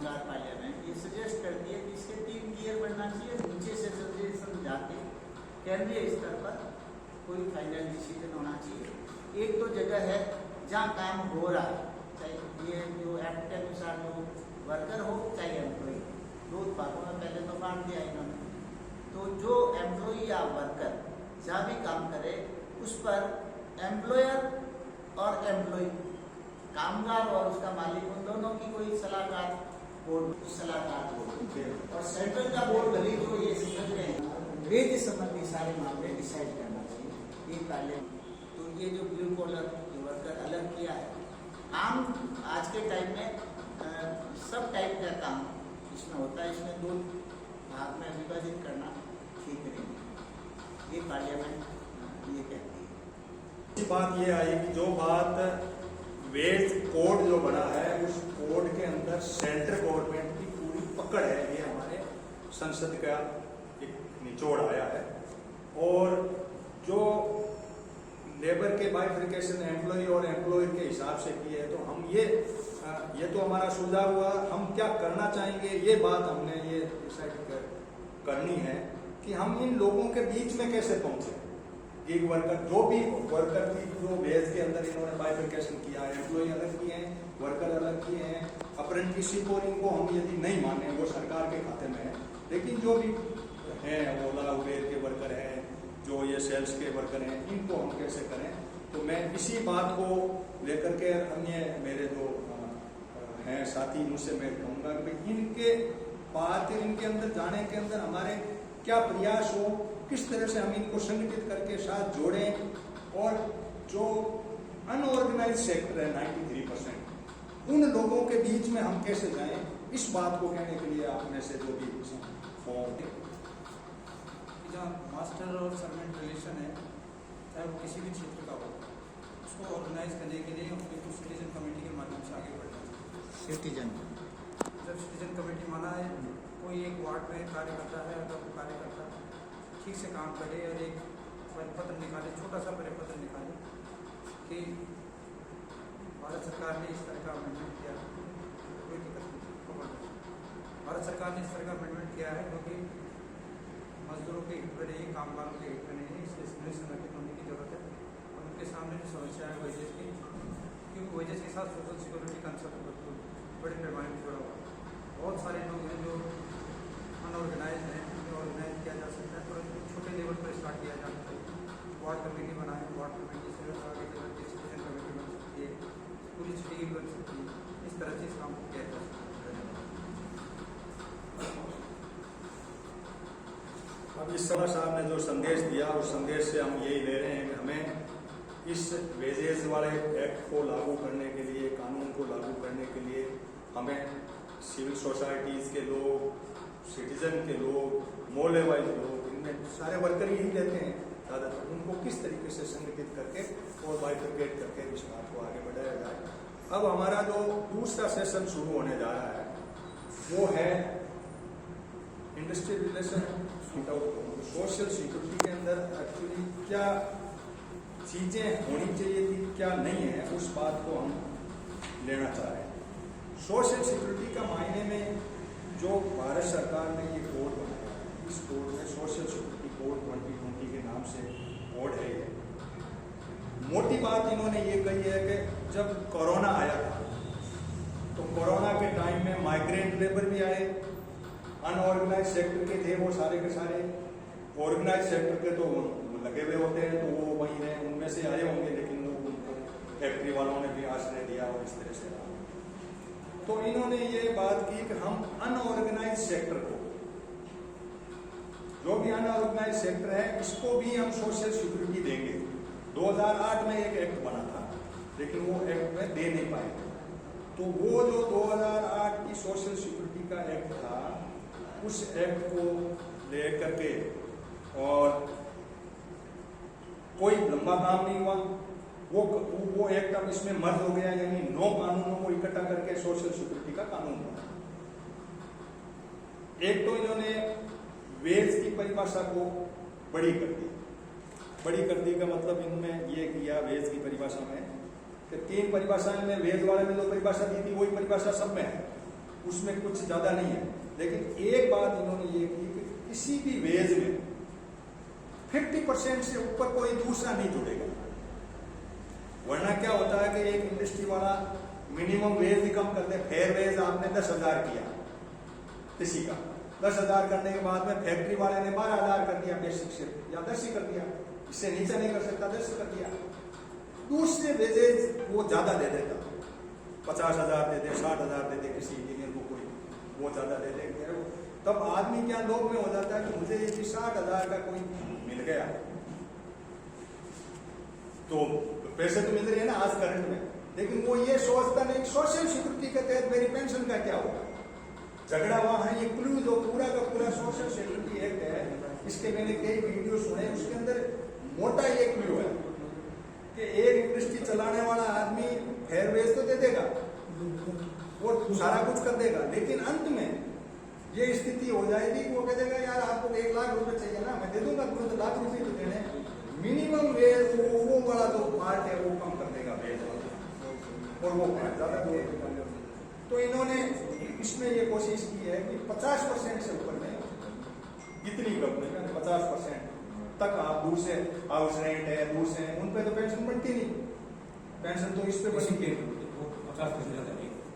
कामगार पार्लियामेंट ये सजेस्ट करती है कि इसके 3 गियर बनना चाहिए, नीचे से सजेशन जाके केंद्रीय स्तर पर कोई फाइनल डिसीजन होना चाहिए। एक तो जगह है जहाँ काम हो रहा है, चाहे ये जो एक्ट के अनुसार जो वर्कर हो चाहे एम्प्लॉई, दो भागों में पहले तो बांट दिया इन्होंने। तो जो एम्प्लॉई या वर्कर जहाँ भी काम करे उस पर एम्प्लॉयर और एम्प्लॉई, कामगार और उसका मालिक, उन दोनों की कोई सलाहकार बोर्ड, सलाहकार बोर्ड और सेंट्रल का बोर्ड भले जो ये समझ रहे हैं वेज संबंधी सारे मामले डिसाइड करना चाहिए ये पार्लियामेंट। तो ये जो ब्लू कॉलर वर्कर अलग किया है, आम आज के टाइम में सब टाइप का काम इसमें होता है, इसमें 2 भाग में विभाजित करना ठीक नहीं। ये पार्लियामेंट ये कहती है। बात ये आई कि जो बात वेज कोड जो बना है उस कोड के अंदर सेंट्रल गवर्नमेंट की पूरी पकड़ है, ये हमारे संसद का एक निचोड़ आया है। और जो लेबर के बाइफिकेशन एम्प्लॉय और एम्प्लॉयर के हिसाब से की है, तो हम ये तो हमारा सुझाव हुआ, हम क्या करना चाहेंगे ये बात हमने ये डिसाइड करनी है कि हम इन लोगों के बीच में कैसे पहुंचे। गिग वर्कर, जो भी वर्कर की जो वेज के अंदर इन्होंने बाइफिकेशन किया है, एम्प्लॉय अलग किए हैं, वर्कर अलग किए हैं, अप्रेंटिसशिप और इनको हम यदि नहीं माने वो सरकार के खाते में है, लेकिन जो भी हैं ओला उबेर के वर्कर हैं, जो ये सेल्स के वर्कर हैं, इनको हम कैसे करें। तो मैं इसी बात को लेकर के अन्य मेरे जो हैं साथी उनसे मैं कहूँगा कि इनके बात इनके अंदर जाने के अंदर हमारे क्या प्रयास हो, किस तरह से हम इनको संगठित करके साथ जोड़ें, और जो अनऑर्गेनाइज सेक्टर है 93%, उन लोगों के बीच में हम कैसे जाएं, इस बात को कहने के लिए आप में से जो भी जहाँ मास्टर और सर्वेंट रिलेशन है, चाहे वो किसी भी क्षेत्र का हो, उसको ऑर्गेनाइज करने के लिए बिल्कुल सिटीजन कमेटी के माध्यम से आगे बढ़ना चाहिए। जब सिटीजन कमेटी माना है, कोई एक वार्ड में कार्य करता है, अगर वो कार्यकर्ता ठीक से काम करे और एक परिपत्र निकाले, छोटा सा परिपत्र निकाले कि भारत सरकार ने इस तरह का अमेंडमेंट किया, कोई दिक्कत नहीं। भारत सरकार ने इस तरह का अमेंडमेंट किया है क्योंकि मजदूरों के हित में नहीं, कामगारों के हित में नहीं है, इसलिए इसमें संगठित होने की जरूरत है। और उनके सामने जो समस्या है वेजेस की, क्योंकि वेजेस के साथ सोशल सिक्योरिटी कंसेप्ट बड़े पैमाने पर जुड़ा हुआ है। बहुत सारे लोग हैं जो अनऑर्गेनाइज हैं, जो ऑर्गेनाइज किया जा सकता है, तो छोटे लेवल पर स्टार्ट किया जाना चाहिए। वार्ड कमेटी बनाए, वार्ड कमेटी से आगे चल के सिटीजन कमेटी बन सकती है, पूरी सिटी बन सकती है, इस तरह से इस काम को किया जा सकता है। अब इस सभा साहब ने जो संदेश दिया उस संदेश से हम यही ले रहे हैं कि हमें इस वेजेस वाले एक्ट को लागू करने के लिए, कानून को लागू करने के लिए हमें सिविल सोसाइटीज़ के लोग, सिटीजन के लोग, मोहल्ले वाइज लोग, इनमें सारे वर्कर ही लेते हैं ज़्यादातर, उनको किस तरीके से संगठित करके और बाइफरकेट करके इस बात को आगे बढ़ाया जाए। अब हमारा जो दूसरा सेशन शुरू होने जा रहा है वो है इंडस्ट्रियल रिलेशन, सोशल सिक्योरिटी के अंदर एक्चुअली क्या चीज़ें होनी चाहिए थी, क्या नहीं है, उस बात को हम लेना चाह रहे हैं। सोशल सिक्योरिटी का मायने में जो भारत सरकार ने ये कोड बनाया, इस कोड में सोशल सिक्योरिटी कोड 2020 के नाम से कोड है। ये मोटी बात इन्होंने ये कही है कि जब कोरोना आया था तो कोरोना के टाइम में माइग्रेंट लेबर भी आए, अनऑर्गेनाइज सेक्टर के थे वो सारे के सारे, ऑर्गेनाइज सेक्टर के तो लगे हुए होते हैं तो वो वहीं रहे, उनमें से आए होंगे, लेकिन वो उनको फैक्ट्री वालों ने भी आश्रय दिया और इस तरह से रहा। तो इन्होंने ये बात की कि हम अनऑर्गेनाइज सेक्टर को, जो भी अनऑर्गेनाइज सेक्टर है, इसको भी हम सोशल सिक्योरिटी देंगे। 2008 में एक एक्ट बना था लेकिन वो एक्ट में दे नहीं पाए। तो वो जो 2008 की सोशल सिक्योरिटी का एक्ट था, उस एक्ट को लेकर के और कोई लंबा काम नहीं हुआ, वो एक्ट अब इसमें मर्ज हो गया, यानी 9 कानूनों को इकट्ठा करके सोशल सिक्योरिटी का कानून बना। एक तो इन्होंने वेज की परिभाषा को बड़ी कर दी। बड़ी कर दी का मतलब इनमें ये किया वेज की परिभाषा में कि 3 परिभाषाएं में वेज वाले में जो परिभाषा दी थी वही परिभाषा सब में है, उसमें कुछ ज्यादा नहीं है, लेकिन एक बात इन्होंने ये की कि किसी भी वेज में 50% से ऊपर कोई दूसरा नहीं जुड़ेगा। वरना क्या होता है कि एक इंडस्ट्री वाला मिनिमम वेज ही कम कर दे। फेयर वेज आपने 10,000 किया किसी का, 10,000 करने के बाद में फैक्ट्री वाले ने 12,000 कर दिया बेसिक से, या 10 ही कर दिया, इससे नीचे नहीं कर सकता, 10 कर दिया। दूसरे वेजेज वो ज्यादा दे देता, 50,000 दे दे, 60,000 दे दे, किसी इंजीनियर को कोई वो ज्यादा दे दे, तब आदमी क्या लोग में हो जाता है कि मुझे ये 60,000 का कोई मिल गया, तो पैसे तो मिल रहे हैं ना आज करंट में, लेकिन वो ये सोचता नहीं सोशल सिक्योरिटी के तहत मेरी पेंशन का क्या होगा। झगड़ा वहां है। ये क्लू जो पूरा का पूरा सोशल सिक्योरिटी एक्ट है, इसके मैंने कई वीडियो सुने, उसके अंदर मोटा ये क्लू है कि एक इंडस्ट्री चलाने वाला आदमी फेयर वेज तो दे देगा, वो सारा कुछ कर देगा, लेकिन अंत में ये स्थिति हो जाएगी, वो कह देगा यार आपको 1 लाख रुपए चाहिए ना, मैं दे दूंगा, तुरंत तो लाख रुपए तो देने। मिनिमम वेज वो वाला जो पार्ट है वो कम कर देगा वेज वाला, और वो पार्ट ज्यादा देगा। तो इन्होंने इसमें ये कोशिश की है कि 50% से ऊपर नहीं, इतनी कंपनी 50% तक आप दूर से हाउस रेंट है, दूर से उन पे तो पेंशन बनती नहीं, पेंशन तो इस पे बनेगी,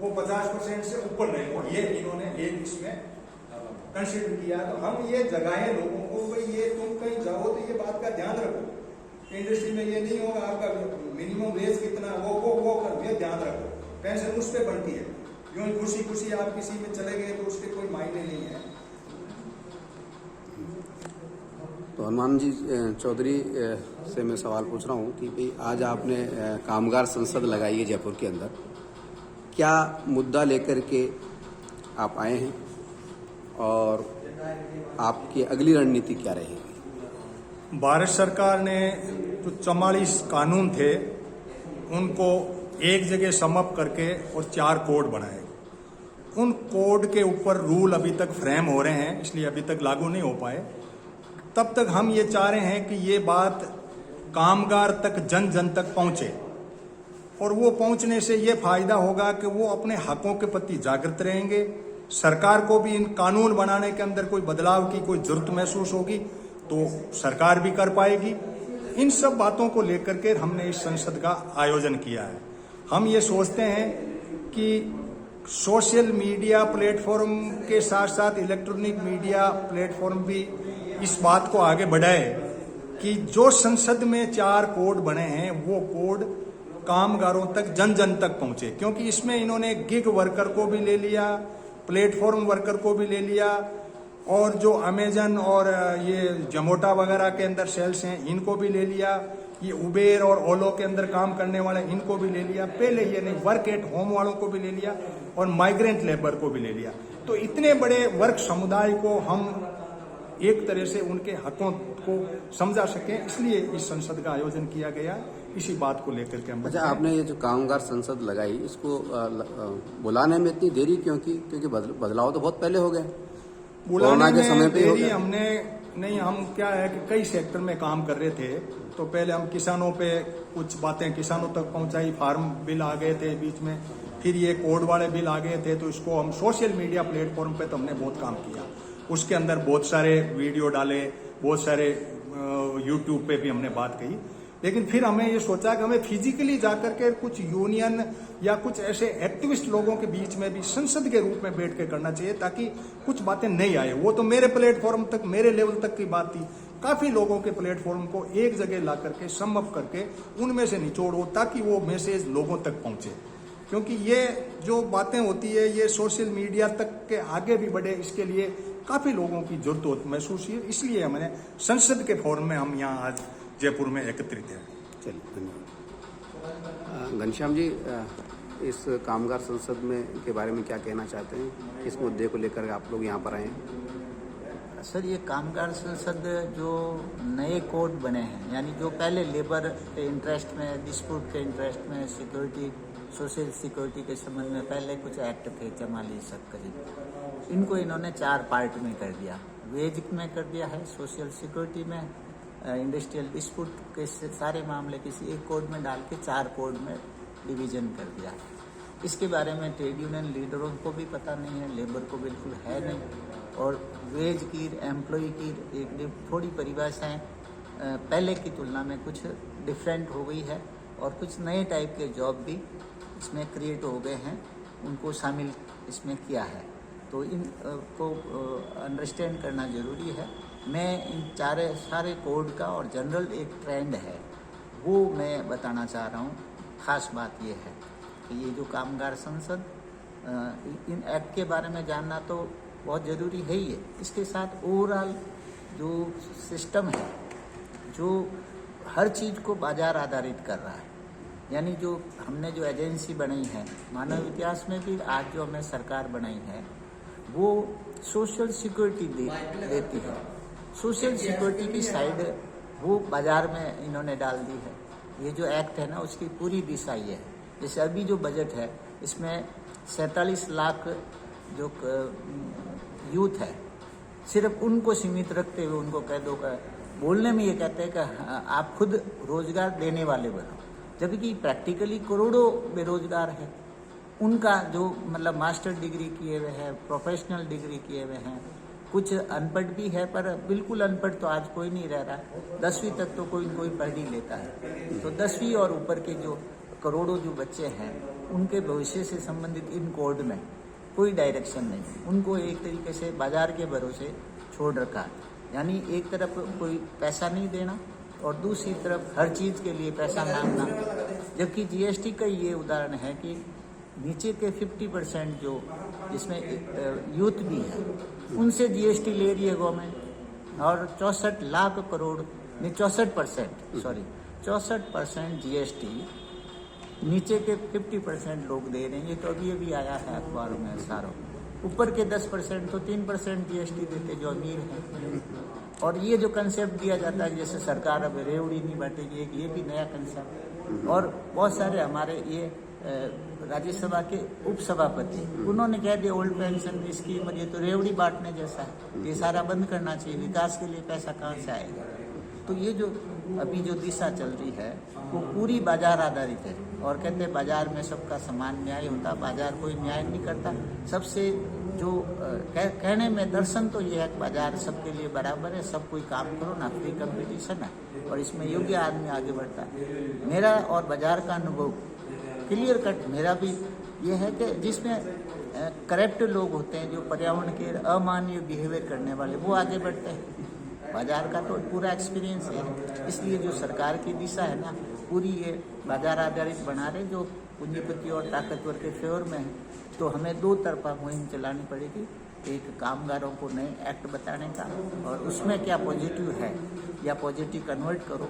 वो 50% से ऊपर नहीं। और ये इन्होंने एक इसमें कंसिडर किया। तो हम ये जगाए लोगों को, भाई ये तुम कहीं जाओ तो ये बात का ध्यान रखो, इंडस्ट्री में ये नहीं होगा आपका मिनिमम वेज कितना, वो कर, ये ध्यान रखो, पेंशन उस पर बनती है। यूं खुशी खुशी आप किसी में चले गए तो उसके कोई मायने नहीं है। तो हनुमान जी चौधरी से मैं सवाल पूछ रहा हूँ कि भाई आज आपने कामगार संसद लगाई है जयपुर के अंदर, क्या मुद्दा लेकर के आप आए हैं और आपकी अगली रणनीति क्या रहेगी? भारत सरकार ने जो 44 कानून थे उनको एक जगह समअप करके और 4 कोड बनाए। उन कोड के ऊपर रूल अभी तक फ्रेम हो रहे हैं, इसलिए अभी तक लागू नहीं हो पाए। तब तक हम ये चाह रहे हैं कि ये बात कामगार तक जन जन तक पहुंचे, और वो पहुंचने से ये फायदा होगा कि वो अपने हकों के प्रति जागृत रहेंगे। सरकार को भी इन कानून बनाने के अंदर कोई बदलाव की कोई जरूरत महसूस होगी तो सरकार भी कर पाएगी। इन सब बातों को लेकर के हमने इस संसद का आयोजन किया है। हम ये सोचते हैं कि सोशल मीडिया प्लेटफॉर्म के साथ साथ इलेक्ट्रॉनिक मीडिया प्लेटफॉर्म भी इस बात को आगे बढ़ाए कि जो संसद में 4 कोड बने हैं वो कोड कामगारों तक जन जन तक पहुंचे, क्योंकि इसमें इन्होंने गिग वर्कर को भी ले लिया, प्लेटफॉर्म वर्कर को भी ले लिया, और जो अमेजन और ये जोमेटो वगैरह के अंदर सेल्स हैं इनको भी ले लिया, ये उबेर और ओलो के अंदर काम करने वाले इनको भी ले लिया, पहले ये नहीं वर्क एट होम वालों को भी ले लिया, और माइग्रेंट लेबर को भी ले लिया। तो इतने बड़े वर्ग समुदाय को हम एक तरह से उनके हकों को समझा सकें, इसलिए इस संसद का आयोजन किया गया। इसी बात को लेकर के हम। अच्छा, आपने ये जो कामगार संसद लगाई, इसको बुलाने में इतनी देरी क्यों की? क्योंकि बदलाव तो बहुत पहले हो गए, बुलाने के समय पे हो देरी गया। हमने नहीं, हम क्या है कि कई सेक्टर में काम कर रहे थे, तो पहले हम किसानों पे कुछ बातें किसानों तक पहुंचाई, फार्म बिल आ गए थे बीच में, फिर ये कोड वाले बिल आ गए थे, तो इसको हम सोशल मीडिया प्लेटफॉर्म पे तो हमने बहुत काम किया, उसके अंदर बहुत सारे वीडियो डाले, बहुत सारे यूट्यूब पे भी हमने बात कही। लेकिन फिर हमें ये सोचा कि हमें फिजिकली जाकर के कुछ यूनियन या कुछ ऐसे एक्टिविस्ट लोगों के बीच में भी संसद के रूप में बैठ के करना चाहिए, ताकि कुछ बातें नहीं आए। वो तो मेरे प्लेटफॉर्म तक, मेरे लेवल तक की बात थी, काफी लोगों के प्लेटफॉर्म को एक जगह ला करके समअप करके उनमें से निचोड़ हो, ताकि वो मैसेज लोगों तक पहुंचे। क्योंकि ये जो बातें होती है ये सोशल मीडिया तक के आगे भी बढ़े, इसके लिए काफी लोगों की जरूरत महसूस हुई, इसलिए हमने संसद के फोरम में हम यहाँ आज जयपुर में एकत्रित हैं। चलिए, धन्यवाद। घनश्याम जी, इस कामगार संसद में के बारे में क्या कहना चाहते हैं? किस मुद्दे को लेकर आप लोग यहाँ पर आए हैं? सर, ये कामगार संसद जो नए कोड बने हैं, यानी जो पहले लेबर के इंटरेस्ट में, डिस्प्यूट के इंटरेस्ट में, सिक्योरिटी, सोशल सिक्योरिटी के संबंध में पहले कुछ एक्ट थे 44 करीब, इनको इन्होंने 4 पार्ट में कर दिया। वेज में कर दिया है, सोशल सिक्योरिटी में, इंडस्ट्रियल डिस्प्यूट के सारे मामले किसी एक कोड में डाल के 4 कोड में डिवीजन कर दिया। इसके बारे में ट्रेड यूनियन लीडरों को भी पता नहीं है, लेबर को बिल्कुल है नहीं। और वेज की, एम्प्लॉय की एक थोड़ी परिभाषाएं पहले की तुलना में कुछ डिफरेंट हो गई है और कुछ नए टाइप के जॉब भी इसमें क्रिएट हो गए हैं, उनको शामिल इसमें किया है। तो इन को अंडरस्टैंड करना ज़रूरी है। मैं इन सारे कोड का और जनरल एक ट्रेंड है वो मैं बताना चाह रहा हूँ। ख़ास बात ये है कि ये जो कामगार संसद, इन एक्ट के बारे में जानना तो बहुत ज़रूरी है ही है। इसके साथ ओवरऑल जो सिस्टम है, जो हर चीज़ को बाजार आधारित कर रहा है, यानी जो हमने जो एजेंसी बनाई है मानव इतिहास में भी, आज जो हमने सरकार बनाई है वो सोशल सिक्योरिटी देती है। सोशल सिक्योरिटी की साइड वो बाजार में इन्होंने डाल दी है। ये जो एक्ट है ना, उसकी पूरी दिशा ये है। जैसे अभी जो बजट है इसमें 47 लाख जो यूथ है, सिर्फ उनको सीमित रखते हुए उनको कह दो, बोलने में ये कहते हैं कि आप खुद रोजगार देने वाले बनो, जबकि प्रैक्टिकली करोड़ों बेरोजगार है। उनका जो मतलब मास्टर डिग्री किए हुए हैं, प्रोफेशनल डिग्री किए हुए हैं, कुछ अनपढ़ भी है, पर बिल्कुल अनपढ़ तो आज कोई नहीं रह रहा। 10वीं तक तो कोई पढ़ ही लेता है। तो 10वीं और ऊपर के जो करोड़ों जो बच्चे हैं, उनके भविष्य से संबंधित इन कोड में कोई डायरेक्शन नहीं। उनको एक तरीके से बाजार के भरोसे छोड़ रखा है, यानी एक तरफ कोई पैसा नहीं देना और दूसरी तरफ हर चीज़ के लिए पैसा मांगना। जबकि जीएसटी का ये उदाहरण है कि नीचे के 50% जो जिसमें यूथ भी है, उनसे जीएसटी ले रही है गवर्नमेंट, और 64 लाख करोड़ नहीं 64% जीएसटी नीचे के 50% लोग दे रहे हैं। ये तो अभी आया है अखबारों में सारों। ऊपर के 10% तो 3% जीएसटी देते जो अमीर हैं। और ये जो कंसेप्ट दिया जाता है जैसे सरकार अब रेवड़ी नहीं बांटेगी, ये भी नया कंसेप्ट। और बहुत सारे हमारे ये राज्यसभा के उपसभापति, उन्होंने कह दिया ओल्ड पेंशन स्कीम, ये तो रेवड़ी बांटने जैसा है, ये सारा बंद करना चाहिए, विकास के लिए पैसा कहाँ से आएगा। तो ये जो अभी जो दिशा चल रही है वो पूरी बाजार आधारित है। और कहते हैं बाजार में सबका समान न्याय होता, बाजार कोई न्याय नहीं करता। सबसे जो कहने में दर्शन तो ये है कि बाजार सबके लिए बराबर है, सब कोई काम करो ना, फ्री कंपटीशन है और इसमें योग्य आदमी आगे बढ़ता है। मेरा और बाजार का अनुभव क्लियर कट मेरा भी ये है कि जिसमें करप्ट लोग होते हैं, जो पर्यावरण के अमानवीय बिहेवियर करने वाले, वो आगे बढ़ते हैं। बाजार का तो पूरा एक्सपीरियंस है। इसलिए जो सरकार की दिशा है ना, पूरी ये बाजार आधारित बना रहे, जो पूंजीपति और ताकतवर के फेवर में है। तो हमें दो तरफा मुहिम चलानी पड़ेगी, एक कामगारों को नए एक्ट बताने का और उसमें क्या पॉजिटिव है या पॉजिटिव कन्वर्ट करो,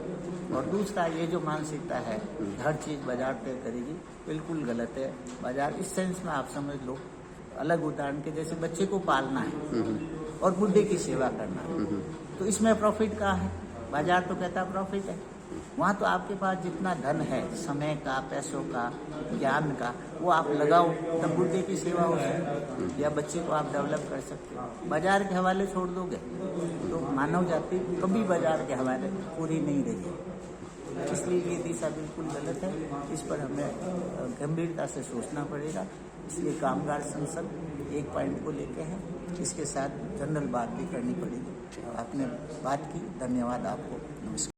और दूसरा ये जो मानसिकता है हर चीज़ बाजार तय करेगी, बिल्कुल गलत है। बाजार इस सेंस में आप समझ लो, अलग उदाहरण के जैसे बच्चे को पालना है और बुढ़े की सेवा करना है, तो इसमें प्रॉफिट कहाँ है? बाजार तो कहता प्रॉफिट है। वहाँ तो आपके पास जितना धन है, समय का, पैसों का, ज्ञान का, वो आप लगाओ तब बुढ़े की सेवा हो सकती या बच्चे को आप डेवलप कर सकते हो। बाजार के हवाले छोड़ दोगे तो मानव जाति कभी बाजार के हवाले पूरी नहीं रही है। इसलिए ये दिशा बिल्कुल गलत है, इस पर हमें गंभीरता से सोचना पड़ेगा। इसलिए कामगार संसद एक पॉइंट को लेके है, इसके साथ जनरल बात भी करनी पड़ेगी। आपने बात की, धन्यवाद आपको, नमस्कार।